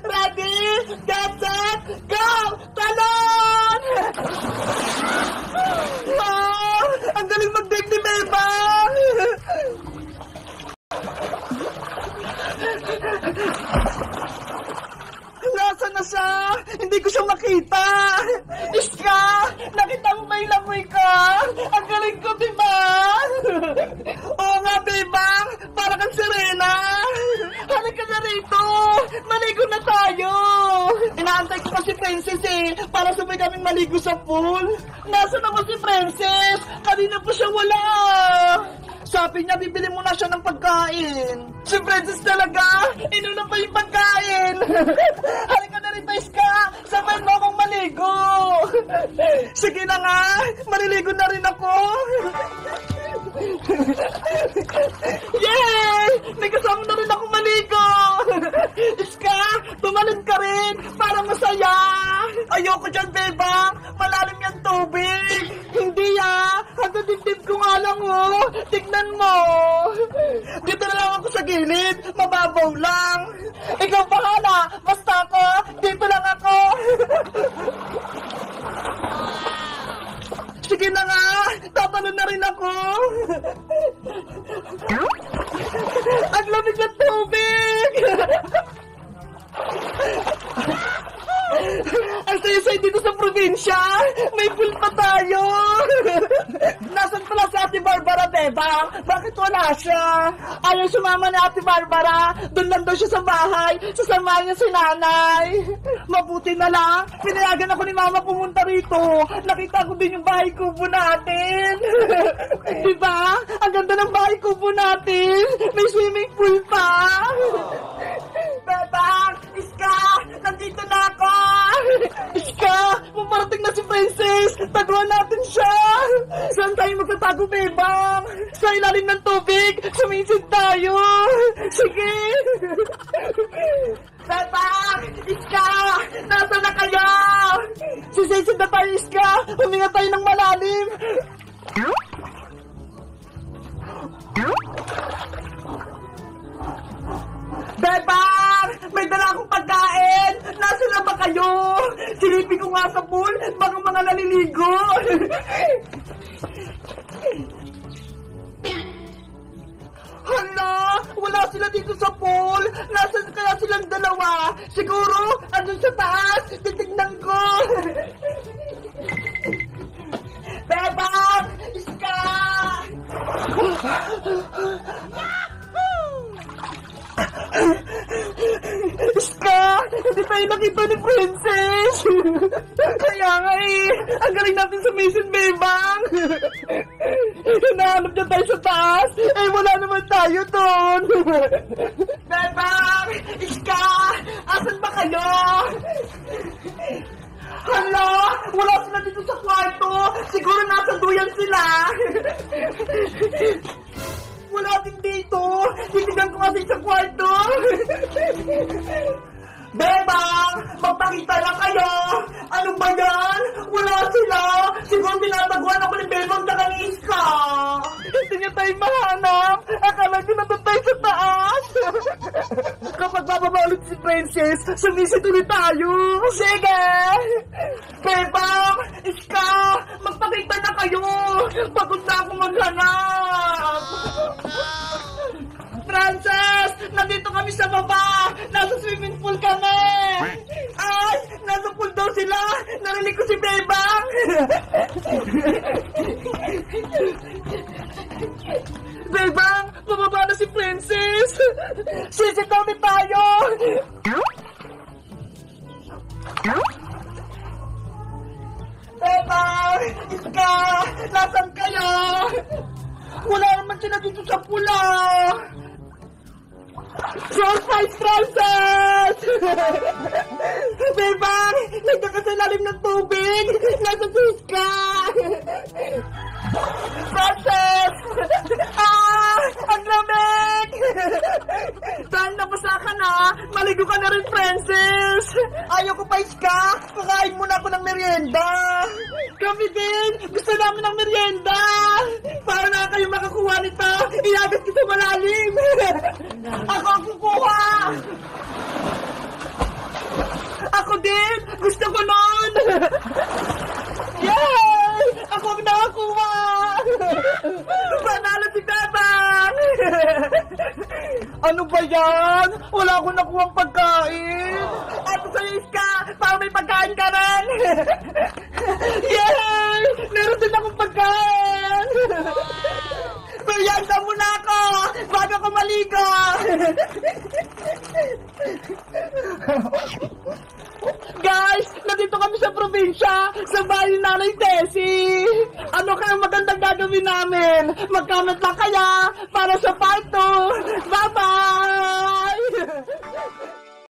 Ready? Get set! Go! Talon! Wow! Ang galing mag-dig ni Bebang! Nasaan na siya? Hindi ko siya makita! Iska! Nakita mo ba yung lamoy ko? Ang galing ko, diba? Oo nga, Bebang! Para kang sirena! Halika na rito! Maligo na tayo! Inaantay ko pa si Princess para sabay kaming maligo sa pool. Nasaan na ba si Princess? Kanina pa siya wala! Sabi niya, bibili mo na siya ng pagkain. Si Princess talaga! Inuna pa yung pagkain! Halika na rin, Iska! Sabay mo akong maligo! Sige na nga! Maliligo na rin ako! Yay! May kasama na rin ako maligo! Iska! Tumalon ka rin! Para masaya! Ayoko dyan, Bebang! Malalim yung tubig! Hindi hanggang dibdib ko nga lang Tignan mo! Dito na lang ako sa gilid! Mababaw lang! Ikaw bahala! Basta ako! Dito lang ako! Sige na nga! Tatalon na rin ako! Ang lamig ng tubig! Ang saya-saya dito sa probinsya! May pool pa tayo! Nasaan pala si Ate Barbara, Bebang? Bakit wala siya? Ayaw sumama ni Ate Barbara. Doon lang daw siya sa bahay. Sasamahin niya si nanay. Mabuti na lang. Pinayagan ako ni Mama pumunta rito. Nakita ko din yung bahay kubo natin. Diba? Ang ganda ng bahay kubo natin. May swimming pool pa. Bebang! Iska! Nandito na ako! Iska! Maparating na si Princess! Taguan natin siya! Saan tayo magtatago, Bebang? Sa ilalim ng tubig! Sumisid tayo! Sige! Bebang! Iska! Nasaan na kayo? Sisisid na tayo, Iska! Huminga tayo ng malalim! Bebang! May dala akong pagkain! Nasaan na ba kayo? Silipin ko nga sa pool, baka mga naliligo! Hala! Wala sila dito sa pool! Nasaan kaya silang dalawa? Siguro, andun sa taas! Titignan ko! Bebang! Iska! Iska! Hindi tayo nakita ni Princess! Kaya nga ang galing natin sa mission, Bebang! Hinahanap niya tayo sa taas! Wala naman tayo doon! Bebang! Iska! Asan ba kayo? Hala! Wala sila dito sa kwarto! Siguro nasa duyan sila! Wala din dito! Titigan ko kasi sa kwarto! Bebang! Magpakita lang kayo! Ano ba yan? Wala sila! Siguro tinataguan ako ni Bebang na ni Iska! Hindi niya tayo mahanap! Akala ko na tayo sa taas! Kapag bababa ulit si Princess, sumisid ulit tayo! Sige! Bebang! Iska! Magpakita na kayo! Pagod na ako maghanap! Princess! Nandito kami sa baba! Nasa swimming pool kami! Ay! Nasa pool daw sila! Narinig ko si Bebang! Bebang! Bumaba na si Princess! Sisit daw ni tayo! Bebang! Iska! Nasaan kayo? Wala naman sila dito sa pula! Surprise, Princess! Bebang! Nandiyan ka sa lalim ng tubig! Nasa Iska! Princess! Ang lamig! Dahil nabasa ka na, maligo ka na rin, Princess! Ayaw ko pa, Iska! Kakain muna ako ng merienda! Kami din! Gusto namin ng merienda! Para na kayo makakuha nito, iagat kita malalim! Ako ang kukuha! Yay! Ako ang nakakuha! Panalo si Bebang! Ano ba yan? Wala akong nakuha pagkain! Ato sa Iska! Para may pagkain ka rin! Yay! Meron din akong pagkain! Merienda muna ako! Bago ako maligo! Guys, nandito kami sa probinsya, sa bahay ni Nanay Tessie. Ano kayang magandang gagawin namin? Mag-comment lang kaya para sa part 2. Bye-bye!